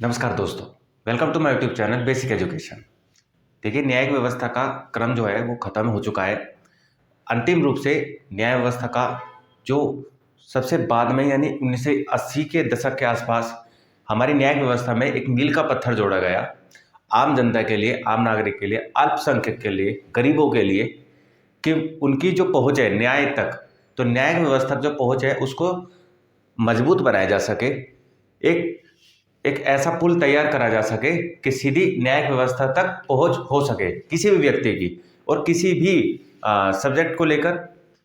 नमस्कार दोस्तों, welcome to my YouTube channel basic education. देखिए, न्यायिक व्यवस्था का क्रम जो है वो ख़त्म हो चुका है। अंतिम रूप से न्याय व्यवस्था का जो सबसे बाद में यानी 1980 के दशक के आसपास हमारी न्यायिक व्यवस्था में एक मील का पत्थर जोड़ा गया। आम जनता के लिए, आम नागरिक के लिए, अल्पसंख्यक के लिए, गरीबों के लिए, कि उनकी जो पहुँच है न्याय तक, तो न्यायिक व्यवस्था जो पहुँच है उसको मजबूत बनाया जा सके। एक एक ऐसा पुल तैयार करा जा सके कि सीधी न्यायिक व्यवस्था तक पहुंच हो सके किसी भी व्यक्ति की, और किसी भी सब्जेक्ट को लेकर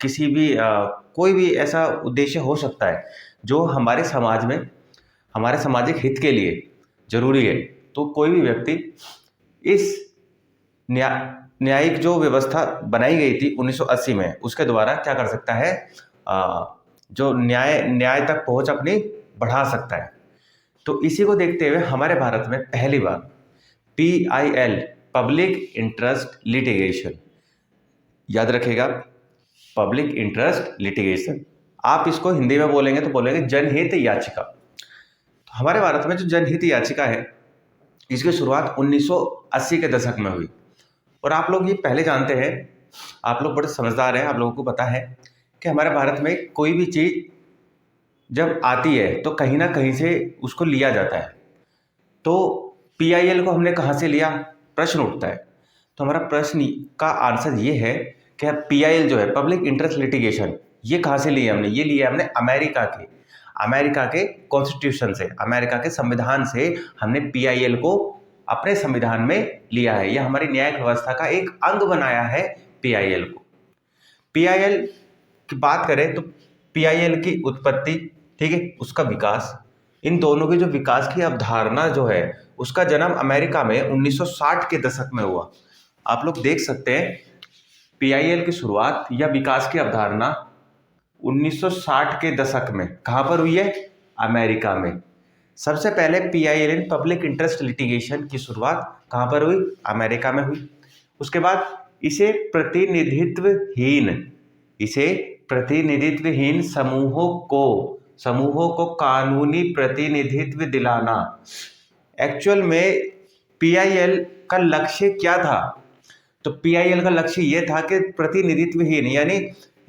किसी भी कोई भी ऐसा उद्देश्य हो सकता है जो हमारे समाज में हमारे सामाजिक हित के लिए जरूरी है। तो कोई भी व्यक्ति इस न्यायिक जो व्यवस्था बनाई गई थी 1980 में, उसके द्वारा क्या कर सकता है, जो न्याय तक पहुंच अपनी बढ़ा सकता है। तो इसी को देखते हुए हमारे भारत में पहली बार PIL, पब्लिक इंटरेस्ट लिटिगेशन, याद रखिएगा, पब्लिक इंटरेस्ट लिटिगेशन, आप इसको हिंदी में बोलेंगे तो बोलेंगे जनहित याचिका। तो हमारे भारत में जो जनहित याचिका है, इसकी शुरुआत 1980 के दशक में हुई। और आप लोग ये पहले जानते हैं, आप लोग बड़े समझदार हैं, आप लोगों को पता है कि हमारे भारत में कोई भी चीज़ जब आती है तो कहीं ना कहीं से उसको लिया जाता है। तो PIL को हमने कहाँ से लिया, प्रश्न उठता है। तो हमारा प्रश्न का आंसर ये है कि PIL जो है, पब्लिक इंटरेस्ट लिटिगेशन, ये कहाँ से लिया हमने? ये लिया हमने अमेरिका के कॉन्स्टिट्यूशन से, अमेरिका के संविधान से हमने PIL को अपने संविधान में लिया है। यह हमारी न्यायिक व्यवस्था का एक अंग बनाया है PIL को। PIL की बात करें तो PIL की उत्पत्ति, ठीक है, उसका विकास, इन दोनों की जो विकास की अवधारणा जो है, उसका जन्म अमेरिका में 1960 के दशक में हुआ। आप लोग देख सकते हैं PIL की शुरुआत या विकास की अवधारणा 1960 के दशक में कहाँ पर हुई है? अमेरिका में। सबसे पहले PIL, पब्लिक इंटरेस्ट लिटिगेशन, की शुरुआत कहाँ पर हुई? अमेरिका में हुई। उसके बाद इसे प्रतिनिधित्वहीन समूहों को कानूनी प्रतिनिधित्व दिलाना। एक्चुअल में PIL का लक्ष्य क्या था? तो PIL का लक्ष्य यह था कि प्रतिनिधित्वहीन, यानी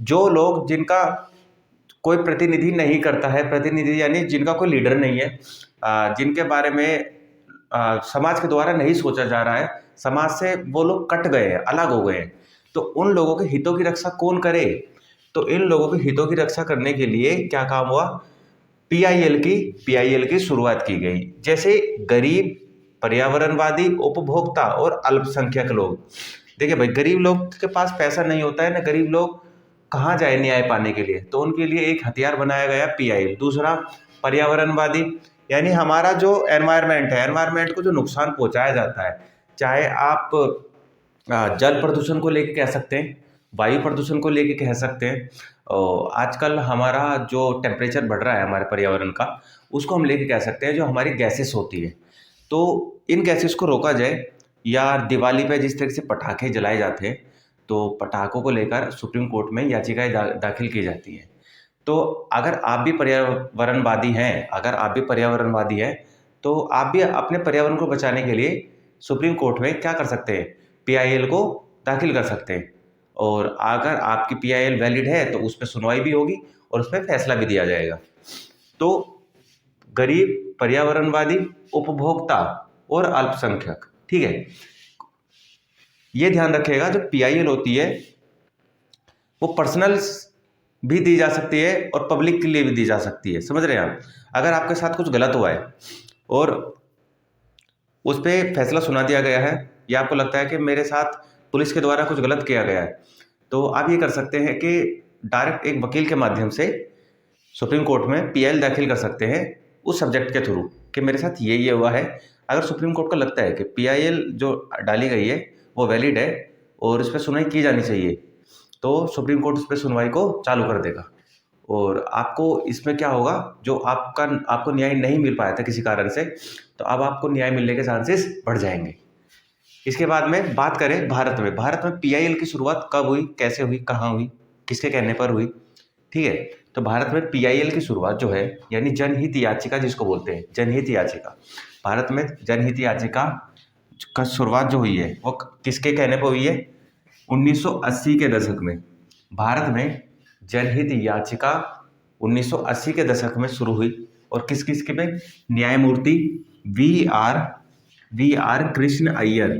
जो लोग जिनका कोई प्रतिनिधि नहीं करता है, प्रतिनिधि यानी जिनका कोई लीडर नहीं है, जिनके बारे में समाज के द्वारा नहीं सोचा जा रहा है, समाज से वो लोग कट गए हैं, अलग हो गए हैं, तो उन लोगों के हितों की रक्षा कौन करे? तो इन लोगों के हितों की रक्षा करने के लिए क्या काम हुआ? PIL की शुरुआत की गई। जैसे गरीब, पर्यावरणवादी, उपभोक्ता और अल्पसंख्यक लोग। देखिए भाई, गरीब लोग के पास पैसा नहीं होता है ना, गरीब लोग कहाँ जाए न्याय पाने के लिए, तो उनके लिए एक हथियार बनाया गया PIL। दूसरा, पर्यावरणवादी, यानी हमारा जो एनवायरनमेंट है, एनवायरनमेंट को जो नुकसान पहुंचाया जाता है, चाहे आप जल प्रदूषण को लेके कह सकते हैं, वायु प्रदूषण को लेके कह सकते हैं, और आजकल हमारा जो टेम्परेचर बढ़ रहा है हमारे पर्यावरण का, उसको हम लेके कह सकते हैं, जो हमारी गैसेस होती है। तो इन गैसेस को रोका जाए, या दिवाली पे जिस तरह से पटाखे जलाए जाते हैं, तो पटाखों को लेकर सुप्रीम कोर्ट में याचिकाएं दाखिल की जाती हैं। तो अगर आप भी पर्यावरणवादी हैं, तो आप भी अपने पर्यावरण को बचाने के लिए सुप्रीम कोर्ट में क्या कर सकते हैं? PIL को दाखिल कर सकते हैं। और अगर आपकी PIL वैलिड है तो उस पर सुनवाई भी होगी और उस पर फैसला भी दिया जाएगा। तो गरीब, पर्यावरणवादी, उपभोक्ता और अल्पसंख्यक, ठीक है, ये ध्यान रखिएगा, जो PIL होती है वो पर्सनल भी दी जा सकती है और पब्लिक के लिए भी दी जा सकती है। समझ रहे हैं आप? अगर आपके साथ कुछ गलत हुआ है और उस पर फैसला सुना दिया गया है, या आपको लगता है कि मेरे साथ पुलिस के द्वारा कुछ गलत किया गया है, तो आप ये कर सकते हैं कि डायरेक्ट एक वकील के माध्यम से सुप्रीम कोर्ट में PIL दाखिल कर सकते हैं उस सब्जेक्ट के थ्रू, कि मेरे साथ ये हुआ है। अगर सुप्रीम कोर्ट को लगता है कि PIL जो डाली गई है वो वैलिड है और इस पर सुनवाई की जानी चाहिए, तो सुप्रीम कोर्ट इस पर सुनवाई को चालू कर देगा। और आपको इसमें क्या होगा, जो आपको न्याय नहीं मिल पाया था किसी कारण से, तो अब आपको न्याय मिलने के चांसेस बढ़ जाएंगे। इसके बाद में बात करें भारत में PIL की शुरुआत कब हुई, कैसे हुई, कहाँ हुई, किसके कहने पर हुई, ठीक है? तो भारत में पीआईएल की शुरुआत जो है, यानी जनहित याचिका जिसको बोलते हैं, जनहित याचिका, भारत में जनहित याचिका का शुरुआत जो हुई है वो किसके कहने पर हुई है? 1980 के दशक में भारत में जनहित याचिका 1980 के दशक में शुरू हुई। और किस किस के में? न्यायमूर्ति वी आर कृष्ण अय्यर,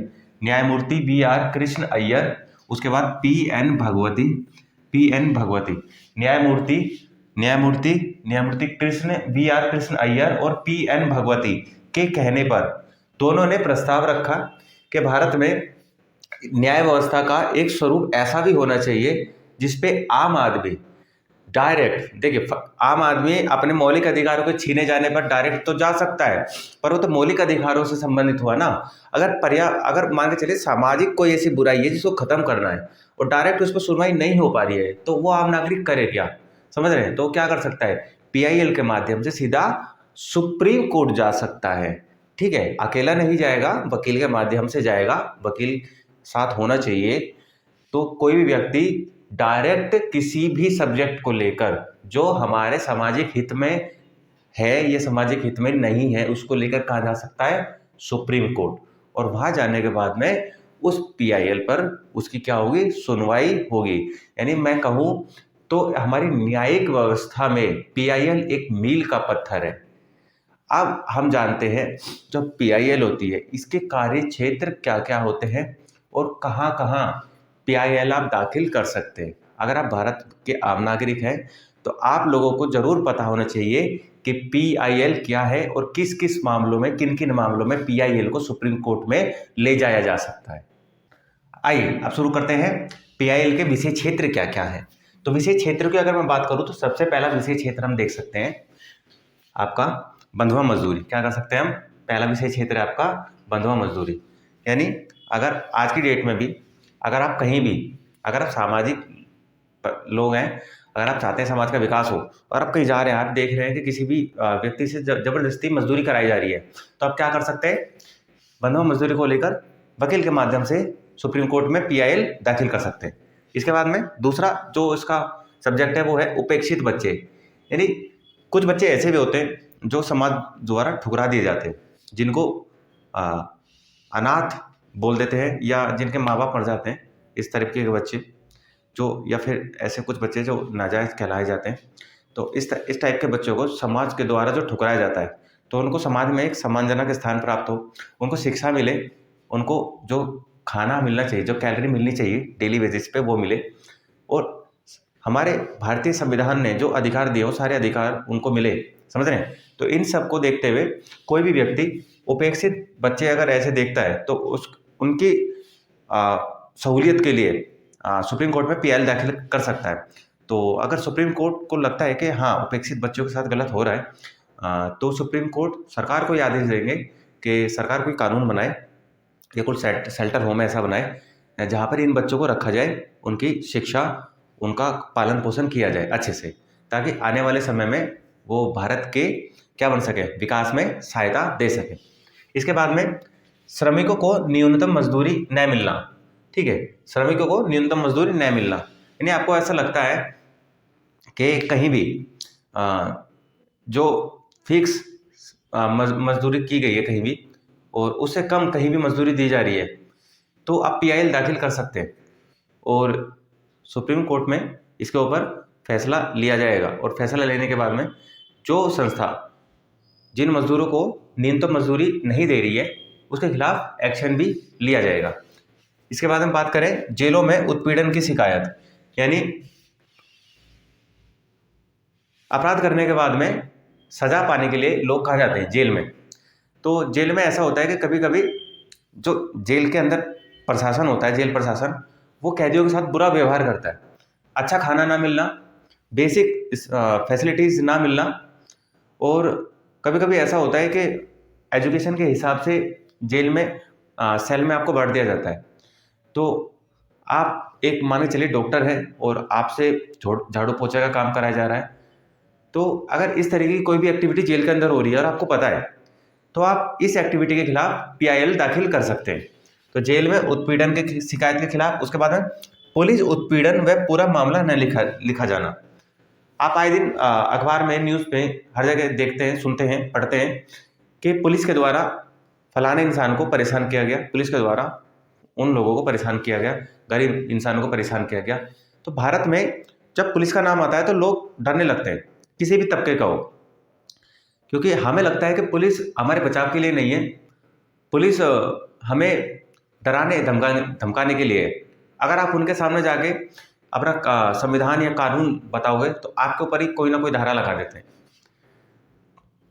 न्यायमूर्ति वी आर कृष्ण अय्यर, उसके बाद पी एन भगवती, न्यायमूर्ति वी आर कृष्ण अय्यर और पी एन भगवती के कहने पर दोनों ने प्रस्ताव रखा कि भारत में न्याय व्यवस्था का एक स्वरूप ऐसा भी होना चाहिए जिसपे आम आदमी डायरेक्ट, देखिए आम आदमी अपने मौलिक अधिकारों के छीने जाने पर डायरेक्ट तो जा सकता है, पर वो तो मौलिक अधिकारों से संबंधित हुआ ना। अगर मान के चलिए सामाजिक कोई ऐसी बुराई है जिसको खत्म करना है और डायरेक्ट उस पर सुनवाई नहीं हो पा रही है, तो वो आम नागरिक करे क्या? समझ रहे हैं? तो क्या कर सकता है? पीआईएल के माध्यम से सीधा सुप्रीम कोर्ट जा सकता है। ठीक है, अकेला नहीं जाएगा, वकील के माध्यम से जाएगा, वकील साथ होना चाहिए। तो कोई भी व्यक्ति डायरेक्ट किसी भी सब्जेक्ट को लेकर जो हमारे सामाजिक हित में है या सामाजिक हित में नहीं है, उसको लेकर कहा जा सकता है सुप्रीम कोर्ट। और वहां जाने के बाद में उस पीआईएल पर उसकी क्या होगी? सुनवाई होगी। यानी मैं कहूँ तो हमारी न्यायिक व्यवस्था में पीआईएल एक मील का पत्थर है। अब हम जानते हैं जो पीआईएल होती है इसके कार्य क्षेत्र क्या क्या होते हैं और कहाँ कहाँ पीआईएल आप दाखिल कर सकते हैं। अगर आप भारत के आम नागरिक हैं तो आप लोगों को जरूर पता होना चाहिए कि पीआईएल क्या है और किस किस मामलों में, किन किन मामलों में पीआईएल को सुप्रीम कोर्ट में ले जाया जा सकता है। आइए अब शुरू करते हैं पीआईएल के विषय क्षेत्र क्या क्या है। तो विषय क्षेत्र की अगर मैं बात करूं तो सबसे पहला विषय क्षेत्र हम देख सकते हैं आपका बंधुआ मजदूरी। क्या कर सकते हैं हम? पहला विषय क्षेत्र है आपका बंधुआ मजदूरी। यानी अगर आज की डेट में भी अगर आप कहीं भी, अगर आप सामाजिक लोग हैं, अगर आप चाहते हैं समाज का विकास हो और आप कहीं जा रहे हैं, आप देख रहे हैं कि किसी भी व्यक्ति से जबरदस्ती मजदूरी कराई जा रही है, तो आप क्या कर सकते हैं? बंधुआ मजदूरी को लेकर वकील के माध्यम से सुप्रीम कोर्ट में पीआईएल दाखिल कर सकते हैं। इसके बाद में दूसरा जो इसका सब्जेक्ट है वो है उपेक्षित बच्चे। यानी कुछ बच्चे ऐसे भी होते हैं जो समाज द्वारा ठुकरा दिए जाते हैं, जिनको अनाथ बोल देते हैं या जिनके माँ बाप मर जाते हैं, इस तरीके के बच्चे जो, या फिर ऐसे कुछ बच्चे जो नाजायज़ कहलाए जाते हैं। तो इस टाइप के बच्चों को समाज के द्वारा जो ठुकराया जाता है, तो उनको समाज में एक सम्मानजनक स्थान प्राप्त हो, उनको शिक्षा मिले, उनको जो खाना मिलना चाहिए, जो कैलोरी मिलनी चाहिए डेली बेसिस पे वो मिले, और हमारे भारतीय संविधान ने जो अधिकार दिए वो सारे अधिकार उनको मिले। समझ रहे हैं? तो इन सब को देखते हुए कोई भी व्यक्ति उपेक्षित बच्चे अगर ऐसे देखता है तो उनकी सहूलियत के लिए सुप्रीम कोर्ट में पीआईएल दाखिल कर सकता है। तो अगर सुप्रीम कोर्ट को लगता है कि हाँ उपेक्षित बच्चों के साथ गलत हो रहा है, तो सुप्रीम कोर्ट सरकार को ये आदेश देंगे कि सरकार कोई कानून बनाए या कोई शेल्टर होम ऐसा बनाए जहाँ पर इन बच्चों को रखा जाए, उनकी शिक्षा, उनका पालन पोषण किया जाए अच्छे से, ताकि आने वाले समय में वो भारत के क्या बन सके, विकास में सहायता दे सके। इसके बाद में श्रमिकों को न्यूनतम मजदूरी न मिलना। ठीक है, श्रमिकों को न्यूनतम मजदूरी न मिलना, यानी आपको ऐसा लगता है कि कहीं भी जो फिक्स मजदूरी की गई है कहीं भी और उससे कम कहीं भी मजदूरी दी जा रही है, तो आप पीआईएल दाखिल कर सकते हैं और सुप्रीम कोर्ट में इसके ऊपर फैसला लिया जाएगा। और फैसला लेने के बाद में जो संस्था जिन मजदूरों को न्यूनतम मजदूरी नहीं दे रही है उसके खिलाफ एक्शन भी लिया जाएगा। इसके बाद हम बात करें जेलों में उत्पीड़न की शिकायत, यानी अपराध करने के बाद में सजा पाने के लिए लोग कहाँ जाते हैं? जेल में। तो जेल में ऐसा होता है कि कभी कभी जो जेल के अंदर प्रशासन होता है, जेल प्रशासन, वो कैदियों के साथ बुरा व्यवहार करता है। अच्छा खाना ना मिलना, बेसिक फैसिलिटीज़ ना मिलना, और कभी कभी ऐसा होता है कि एजुकेशन के हिसाब से जेल में सेल में आपको बांट दिया जाता है। तो आप एक मान के चलिए डॉक्टर है और आपसे झाड़ू पोछा का काम कराया जा रहा है, तो अगर इस तरीके की कोई भी एक्टिविटी जेल के अंदर हो रही है और आपको पता है, तो आप इस एक्टिविटी के खिलाफ पीआईएल दाखिल कर सकते हैं। तो जेल में उत्पीड़न के शिकायत के खिलाफ। उसके बाद में पुलिस उत्पीड़न व पूरा मामला न लिखा जाना। आप आए दिन अखबार में, न्यूज़ पे हर जगह देखते हैं, सुनते हैं, पढ़ते हैं कि पुलिस के द्वारा फलाने इंसान को परेशान किया गया, पुलिस के द्वारा उन लोगों को परेशान किया गया, गरीब इंसानों को परेशान किया गया। तो भारत में जब पुलिस का नाम आता है तो लोग डरने लगते हैं, किसी भी तबके का हो, क्योंकि हमें लगता है कि पुलिस हमारे बचाव के लिए नहीं है, पुलिस हमें डराने धमकाने के लिए है। अगर आप उनके सामने जाके अपना संविधान या कानून बताओगे तो आपके ऊपर ही कोई ना कोई धारा लगा देते हैं।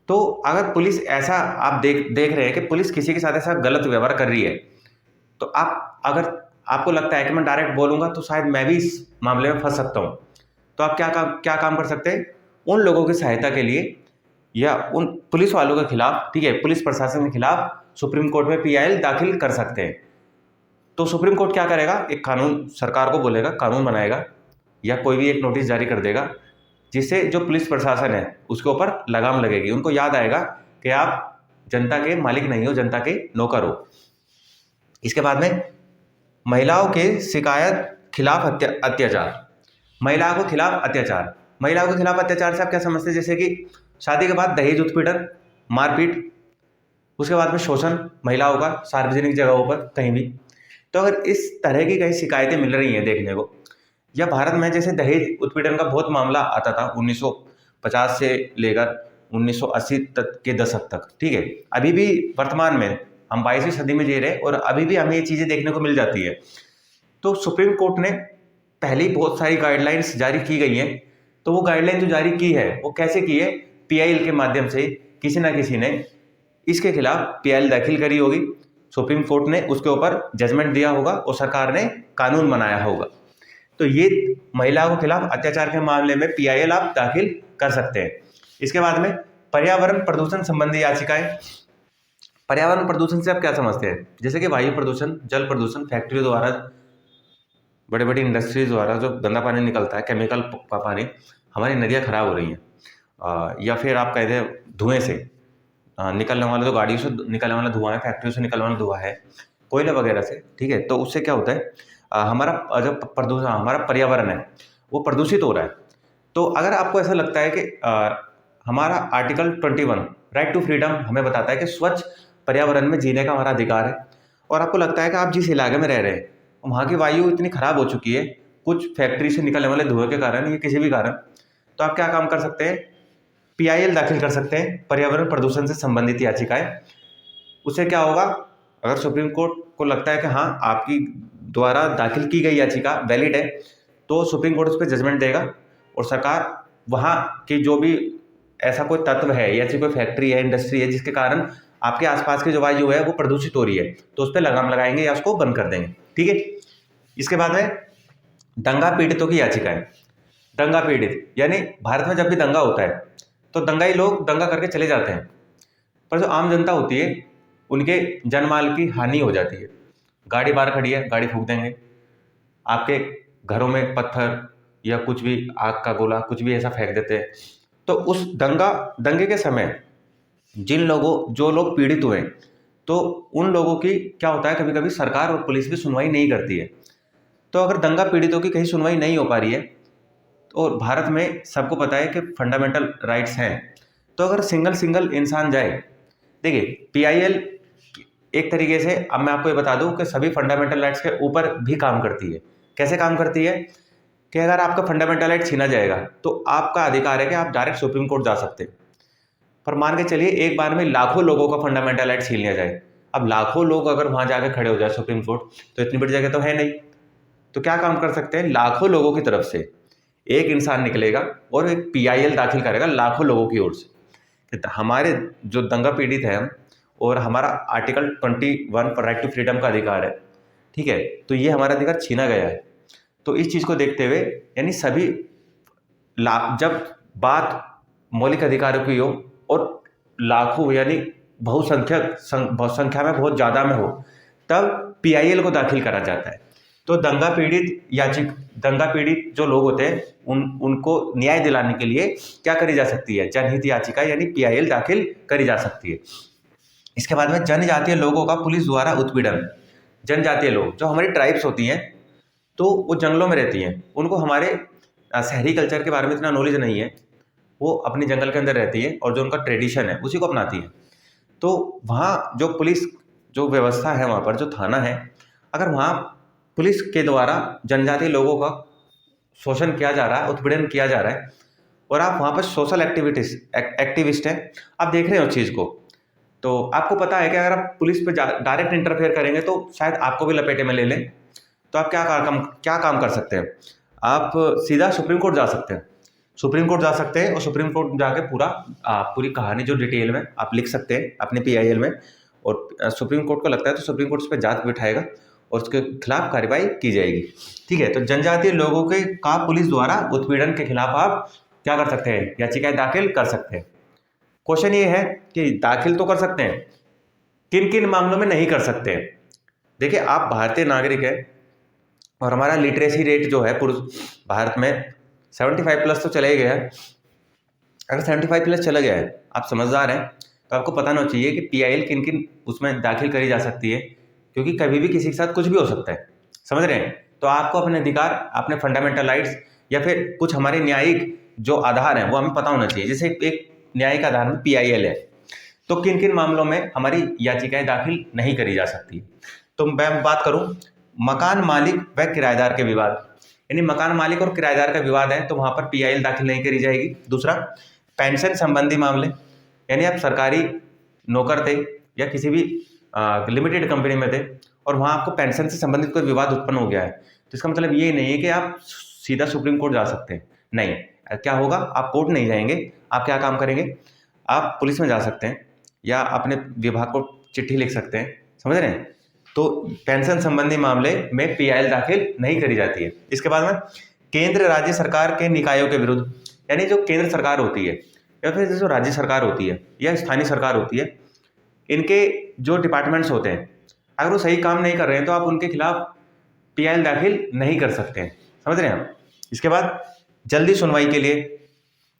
तो अगर पुलिस ऐसा आप देख रहे हैं कि पुलिस किसी के साथ ऐसा गलत व्यवहार कर रही है, तो आप, अगर आपको लगता है कि मैं डायरेक्ट बोलूँगा तो शायद मैं भी इस मामले में फंस सकता हूँ, तो आप क्या काम कर सकते हैं? उन लोगों की सहायता के लिए या उन पुलिस वालों के खिलाफ, ठीक है, पुलिस प्रशासन के खिलाफ सुप्रीम कोर्ट में PIL दाखिल कर सकते हैं। तो सुप्रीम कोर्ट क्या करेगा? एक कानून सरकार को बोलेगा, कानून बनाएगा या कोई भी एक नोटिस जारी कर देगा, जिससे जो पुलिस प्रशासन है उसके ऊपर लगाम लगेगी। उनको याद आएगा कि आप जनता के मालिक नहीं हो, जनता के नौकर हो। इसके बाद में महिलाओं के शिकायत खिलाफ अत्याचार, महिलाओं के खिलाफ अत्याचार, महिलाओं के खिलाफ अत्याचार से आप क्या समझते हैं? जैसे कि शादी के बाद दहेज उत्पीड़न, मारपीट, उसके बाद में शोषण महिलाओं का सार्वजनिक जगहों पर कहीं भी। तो अगर इस तरह की कई शिकायतें मिल रही हैं देखने को, या भारत में जैसे दहेज उत्पीड़न का बहुत मामला आता था 1950 से लेकर 1980 तक के दशक तक, ठीक है, अभी भी वर्तमान में हम 22वीं सदी में जी रहे हैं और अभी भी हमें ये चीज़ें देखने को मिल जाती है। तो सुप्रीम कोर्ट ने पहले ही बहुत सारी गाइडलाइंस जारी की गई हैं। तो वो गाइडलाइन जो जारी की है वो कैसे की है? PIL के माध्यम से किसी ना किसी ने इसके खिलाफ PIL दाखिल करी होगी, सुप्रीम कोर्ट ने उसके ऊपर जजमेंट दिया होगा और सरकार ने कानून बनाया होगा। तो ये महिलाओं के खिलाफ अत्याचार के मामले में PIL आप दाखिल कर सकते हैं। इसके बाद में पर्यावरण प्रदूषण संबंधी याचिकाएं। पर्यावरण प्रदूषण से आप क्या समझते हैं? जैसे कि वायु प्रदूषण, जल प्रदूषण, फैक्ट्रियों द्वारा, बड़े बड़ी इंडस्ट्रीज द्वारा जो गंदा पानी निकलता है, केमिकल पानी, हमारी नदियाँ खराब हो रही हैं। या फिर आप कहते हैं धुएं से निकलने वाला, जो गाड़ियों से निकलने वाला धुआं है, फैक्ट्रियों से निकलने वाला धुआं है, कोयला वगैरह से, ठीक है, तो उससे क्या होता है? हमारा जो प्रदूषण, हमारा पर्यावरण है वो प्रदूषित हो रहा है। तो अगर आपको ऐसा लगता है कि हमारा आर्टिकल 21 राइट टू फ्रीडम हमें बताता है कि स्वच्छ पर्यावरण में जीने का हमारा अधिकार है, और आपको लगता है कि आप जिस इलाके में रह रहे हैं वहाँ की वायु इतनी ख़राब हो चुकी है कुछ फैक्ट्री से निकलने वाले धुएं के कारण या किसी भी कारण, तो आप क्या काम कर सकते हैं? PIL दाखिल कर सकते हैं, पर्यावरण प्रदूषण से संबंधित याचिकाएं। उससे क्या होगा? अगर सुप्रीम कोर्ट को लगता है कि हाँ आपकी द्वारा दाखिल की गई याचिका वैलिड है, तो सुप्रीम कोर्ट उस पर जजमेंट देगा और सरकार वहाँ की जो भी ऐसा कोई तत्व है या ऐसी कोई फैक्ट्री है, इंडस्ट्री है जिसके कारण आपके आसपास की जो वायु है वो प्रदूषित हो रही है, तो उस पर लगाम लगाएंगे या उसको बंद कर देंगे, ठीक है। इसके बाद में दंगा पीड़ितों की याचिकाएं। दंगा पीड़ित यानी भारत में जब भी दंगा होता है तो दंगाई लोग दंगा करके चले जाते हैं, पर जो आम जनता होती है उनके जानमाल की हानि हो जाती है। गाड़ी बाहर खड़ी है, गाड़ी फूंक देंगे, आपके घरों में पत्थर या कुछ भी, आग का गोला, कुछ भी ऐसा फेंक देते हैं। तो उस दंगे के समय जो लोग पीड़ित हुए, तो उन लोगों की क्या होता है, कभी कभी सरकार और पुलिस भी सुनवाई नहीं करती है। तो अगर दंगा पीड़ितों की कहीं सुनवाई नहीं हो पा रही है, और भारत में सबको पता है कि फंडामेंटल राइट्स हैं, तो अगर सिंगल इंसान जाए, देखिए PIL एक तरीके से, अब मैं आपको ये बता दूं कि सभी फंडामेंटल राइट्स के ऊपर भी काम करती है। कैसे काम करती है? कि अगर आपका फंडामेंटल राइट छीना जाएगा तो आपका अधिकार है कि आप डायरेक्ट सुप्रीम कोर्ट जा सकते हैं। पर मान के चलिए एक बार में लाखों लोगों का फंडामेंटल राइट छीन लिया जाए, अब लाखों लोग अगर वहां जाकर खड़े हो जाए सुप्रीम कोर्ट, तो इतनी बड़ी जगह तो है नहीं, तो क्या काम कर सकते हैं? लाखों लोगों की तरफ से एक इंसान निकलेगा और एक PIL दाखिल करेगा लाखों लोगों की ओर से। हमारे जो दंगा पीड़ित है हम, और हमारा आर्टिकल 21 पर राइट टू फ्रीडम का अधिकार है, ठीक है, तो ये हमारा अधिकार छीना गया है। तो इस चीज़ को देखते हुए, यानी सभी जब बात मौलिक अधिकारों की हो और लाखों यानी बहुसंख्यक संख्या में बहुत ज़्यादा में हो, तब PIL को दाखिल करा जाता है। तो दंगा पीड़ित जो लोग होते हैं उनको न्याय दिलाने के लिए क्या करी जा सकती है? जनहित याचिका यानी PIL दाखिल करी जा सकती है। इसके बाद में जनजातीय लोगों का पुलिस द्वारा उत्पीड़न। जनजातीय लोग जो हमारी ट्राइब्स होती हैं, तो वो जंगलों में रहती हैं, उनको हमारे शहरी कल्चर के बारे में इतना नॉलेज नहीं है, वो अपनी जंगल के अंदर रहती है और जो उनका ट्रेडिशन है उसी को अपनाती है। तो वहाँ जो पुलिस जो व्यवस्था है, वहाँ पर जो थाना है, अगर वहाँ पुलिस के द्वारा जनजातीय लोगों का शोषण किया जा रहा है, उत्पीड़न किया जा रहा है, और आप वहाँ पर सोशल एक्टिविस्ट हैं, आप देख रहे हो उस चीज़ को, तो आपको पता है कि अगर आप पुलिस पे डायरेक्ट इंटरफेयर करेंगे तो शायद आपको भी लपेटे में ले लें। तो आप क्या काम कर सकते हैं? आप सीधा सुप्रीम कोर्ट जा सकते हैं। सुप्रीम कोर्ट जा सकते हैं और सुप्रीम कोर्ट जाके पूरी कहानी जो डिटेल में आप लिख सकते हैं अपने PIL में, और सुप्रीम कोर्ट को लगता है तो सुप्रीम कोर्ट उस पर जांच बिठाएगा और उसके खिलाफ कार्रवाई की जाएगी। ठीक है, तो जनजातीय लोगों के का पुलिस द्वारा उत्पीड़न के खिलाफ आप क्या कर सकते हैं? याचिकाएं दाखिल कर सकते हैं। क्वेश्चन ये है कि दाखिल तो कर सकते हैं, किन किन मामलों में नहीं कर सकते हैं? देखिए, आप भारतीय नागरिक हैं और हमारा लिटरेसी रेट जो है पूरे भारत में 75+ तो चला ही गया है। अगर 75+ चला गया है, आप समझदार हैं, तो आपको पता होना चाहिए कि PIL किन किन उसमें दाखिल करी जा सकती है, क्योंकि कभी भी किसी के साथ कुछ भी हो सकता है। समझ रहे हैं? तो आपको अपने अधिकार, अपने फंडामेंटल राइट्स या फिर कुछ हमारे न्यायिक जो आधार हैं वो हमें पता होना चाहिए। जैसे एक न्यायिक आधार में PIL है, तो किन किन मामलों में हमारी याचिकाएं दाखिल नहीं करी जा सकती। तो मैं बात करूं मकान मालिक व किराएदार के विवाद, यानी मकान मालिक और किराएदार का विवाद है तो वहां पर PIL दाखिल नहीं करी जाएगी। दूसरा, पेंशन संबंधी मामले, यानी आप सरकारी नौकर थे या किसी भी लिमिटेड कंपनी में थे और वहाँ आपको पेंशन से संबंधित कोई विवाद उत्पन्न हो गया है, तो इसका मतलब ये नहीं है कि आप सीधा सुप्रीम कोर्ट जा सकते हैं। नहीं, क्या होगा, आप कोर्ट नहीं जाएंगे। आप क्या काम करेंगे? आप पुलिस में जा सकते हैं या अपने विभाग को चिट्ठी लिख सकते हैं। समझ रहे हैं? तो पेंशन संबंधी मामले में PIL दाखिल नहीं करी जाती है। इसके बाद में केंद्र राज्य सरकार के निकायों के विरुद्ध, यानी जो केंद्र सरकार होती है या फिर जो राज्य सरकार होती है या स्थानीय सरकार होती है, इनके जो डिपार्टमेंट्स होते हैं, अगर वो सही काम नहीं कर रहे हैं तो आप उनके खिलाफ PIL दाखिल नहीं कर सकते हैं। समझ रहे हैं आप? इसके बाद जल्दी सुनवाई के लिए,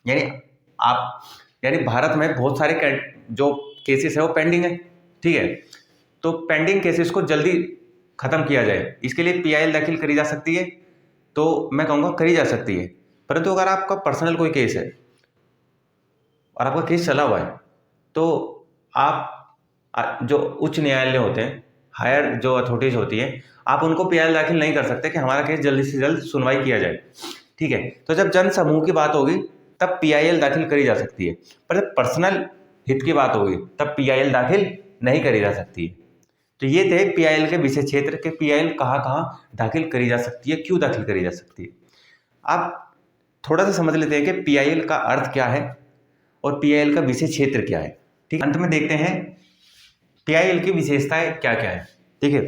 यानी भारत में बहुत सारे जो केसेस है वो पेंडिंग है। ठीक है, तो पेंडिंग केसेस को जल्दी खत्म किया जाए, इसके लिए PIL दाखिल करी जा सकती है। तो मैं कहूँगा करी जा सकती है, परंतु अगर आपका पर्सनल कोई केस है और आपका केस चला हुआ है तो आप जो उच्च न्यायालय होते हैं, हायर जो अथॉरिटीज होती है, आप उनको PIL दाखिल नहीं कर सकते कि हमारा केस जल्दी से जल्द सुनवाई किया जाए। ठीक है, तो जब जन समूह की बात होगी तब PIL दाखिल करी जा सकती है, पर जब पर्सनल हित की बात होगी तब PIL दाखिल नहीं करी जा सकती है। तो ये थे PIL के विषय क्षेत्र के PIL कहाँ कहाँ दाखिल करी जा सकती है, क्यों दाखिल करी जा सकती है। आप थोड़ा सा समझ लेते हैं कि PIL का अर्थ क्या है और PIL का विषय क्षेत्र क्या है। ठीक, अंत में देखते हैं PIL की विशेषताएं क्या क्या है। देखिए,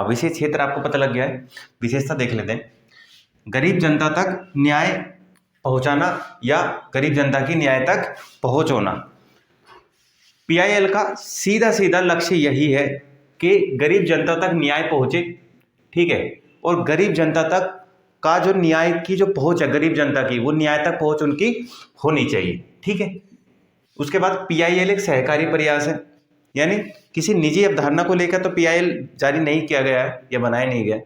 विषय क्षेत्र आपको पता लग गया है, विशेषता देख लेते हैं। गरीब जनता तक न्याय पहुंचाना या गरीब जनता की न्याय तक पहुंच होना। PIL का सीधा सीधा लक्ष्य यही है कि गरीब जनता तक न्याय पहुंचे। ठीक है, और गरीब जनता तक का जो न्याय की जो पहुंच है गरीब जनता की, वो न्याय तक पहुंच उनकी होनी चाहिए। ठीक है, उसके बाद PIL एक सहकारी प्रयास है, यानी किसी निजी अवधारणा को लेकर तो PIL जारी नहीं किया गया है या बनाया नहीं गया।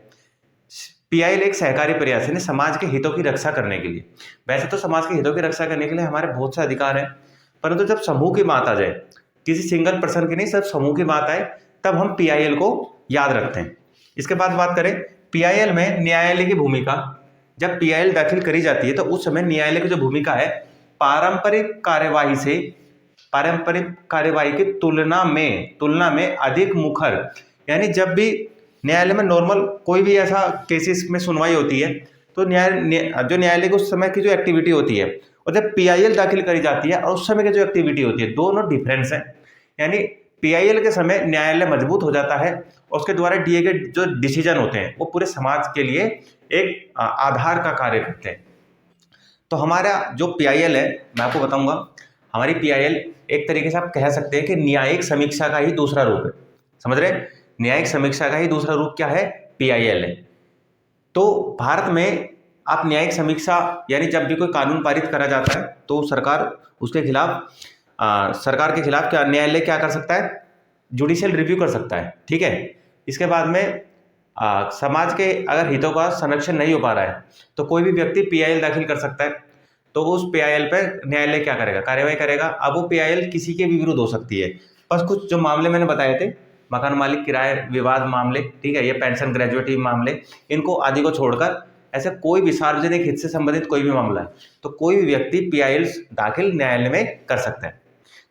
PIL एक सहकारी प्रयास है, समाज के हितों की रक्षा करने के लिए। वैसे तो समाज के हितों की रक्षा करने के लिए हमारे बहुत से अधिकार हैं, परंतु जब समूह की बात आ जाए, किसी सिंगल पर्सन की नहीं, सब समूह की बात आए, तब हम PIL को याद रखते हैं। इसके बाद बात करें PIL में न्यायालय की भूमिका। जब PIL दाखिल करी जाती है तो उस समय न्यायालय की जो भूमिका है, पारंपरिक कार्यवाही की तुलना में अधिक मुखर, यानी जब भी न्यायालय में नॉर्मल कोई भी ऐसा केसेस में सुनवाई होती है तो जो न्यायालय की उस समय की जो एक्टिविटी होती है और जब PIL दाखिल करी जाती है और उस समय की जो एक्टिविटी होती है, दोनों डिफरेंस है। यानी PIL के समय न्यायालय मजबूत हो जाता है और उसके द्वारा दिए गए जो डिसीजन होते हैं वो पूरे समाज के लिए एक आधार का कार्य करते हैं। तो हमारा जो PIL है, मैं आपको बताऊंगा, हमारी PIL एक तरीके से आप कह सकते हैं कि न्यायिक समीक्षा का ही दूसरा रूप है। समझ रहे हैं? न्यायिक समीक्षा का ही दूसरा रूप क्या है? PIL है। तो भारत में आप न्यायिक समीक्षा, यानी जब भी कोई कानून पारित करा जाता है तो सरकार उसके खिलाफ सरकार के खिलाफ क्या न्यायालय क्या कर सकता है? जुडिशियल रिव्यू कर सकता है। ठीक है, इसके बाद में समाज के अगर हितों का संरक्षण नहीं हो पा रहा है तो कोई भी व्यक्ति पीआईएल दाखिल कर सकता है। तो उस पीआईएल पर न्यायालय क्या करेगा, कार्यवाही करेगा। अब वो पीआईएल किसी के भी विरुद्ध हो सकती है। बस कुछ जो मामले मैंने बताए थे, मकान मालिक किराए विवाद मामले, ठीक है, ये पेंशन ग्रेजुएटी मामले, इनको आदि को छोड़कर ऐसे कोई भी सार्वजनिक हित से संबंधित कोई भी मामला है तो कोई भी व्यक्ति पीआईएल दाखिल न्यायालय में कर सकता है।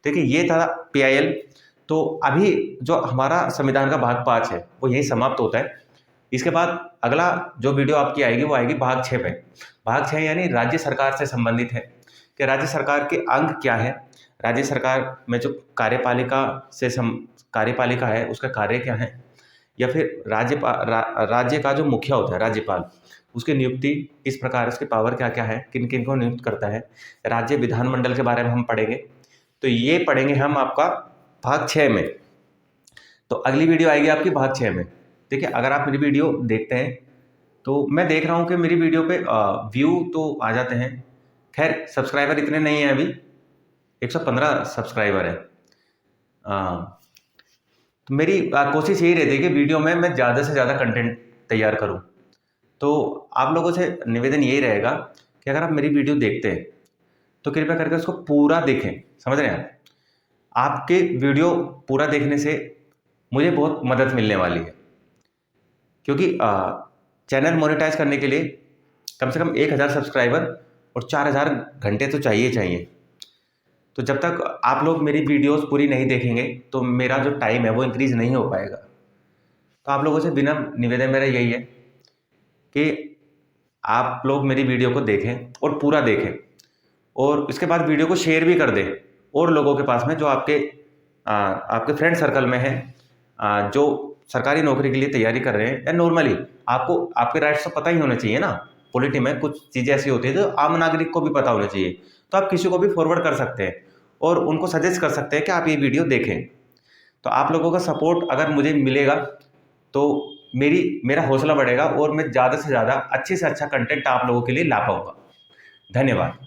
देखिए ये था पीआईएल। तो अभी जो हमारा संविधान का भाग 5 है वो यहीं समाप्त होता है। इसके बाद अगला जो वीडियो आपकी आएगी वो आएगी भाग 6 पे। भाग 6 यानी राज्य सरकार से संबंधित है कि राज्य सरकार के अंग क्या है, राज्य सरकार में जो कार्यपालिका है उसका कार्य क्या है, या फिर राज्य का जो मुखिया होता है राज्यपाल, उसकी नियुक्ति किस प्रकार, उसके पावर क्या क्या है, किन किन को नियुक्त करता है, राज्य विधानमंडल के बारे में हम पढ़ेंगे। तो ये पढ़ेंगे हम आपका भाग 6 में। तो अगली वीडियो आएगी आपकी भाग 6 में। देखिए अगर आप मेरी वीडियो देखते हैं तो मैं देख रहा हूँ कि मेरी वीडियो पे व्यू तो आ जाते हैं, खैर सब्सक्राइबर इतने नहीं हैं, अभी 115 सब्सक्राइबर है। तो मेरी कोशिश यही रहती है कि वीडियो में मैं ज़्यादा से ज़्यादा कंटेंट तैयार करूँ। तो आप लोगों से निवेदन यही रहेगा कि अगर आप मेरी वीडियो देखते हैं तो कृपया करके उसको पूरा देखें, समझ रहे हैं। आपके वीडियो पूरा देखने से मुझे बहुत मदद मिलने वाली है, क्योंकि चैनल मोनेटाइज करने के लिए कम से कम 1000 सब्सक्राइबर और 4000 घंटे तो चाहिए। तो जब तक आप लोग मेरी वीडियोस पूरी नहीं देखेंगे तो मेरा जो टाइम है वो इंक्रीज नहीं हो पाएगा। तो आप लोगों से बिना निवेदन मेरा यही है कि आप लोग मेरी वीडियो को देखें और पूरा देखें, और इसके बाद वीडियो को शेयर भी कर दें और लोगों के पास में जो आपके फ्रेंड सर्कल में हैं, जो सरकारी नौकरी के लिए तैयारी कर रहे हैं, या नॉर्मली आपको आपके राइट्स तो पता ही होने चाहिए ना। पॉलिटी में कुछ चीज़ें ऐसी होती है जो आम नागरिक को भी पता होनी चाहिए। तो आप किसी को भी फॉरवर्ड कर सकते हैं और उनको सजेस्ट कर सकते हैं कि आप ये वीडियो देखें। तो आप लोगों का सपोर्ट अगर मुझे मिलेगा तो मेरा हौसला बढ़ेगा और मैं ज़्यादा से ज़्यादा अच्छे से अच्छा कंटेंट आप लोगों के लिए ला पाऊँगा। धन्यवाद।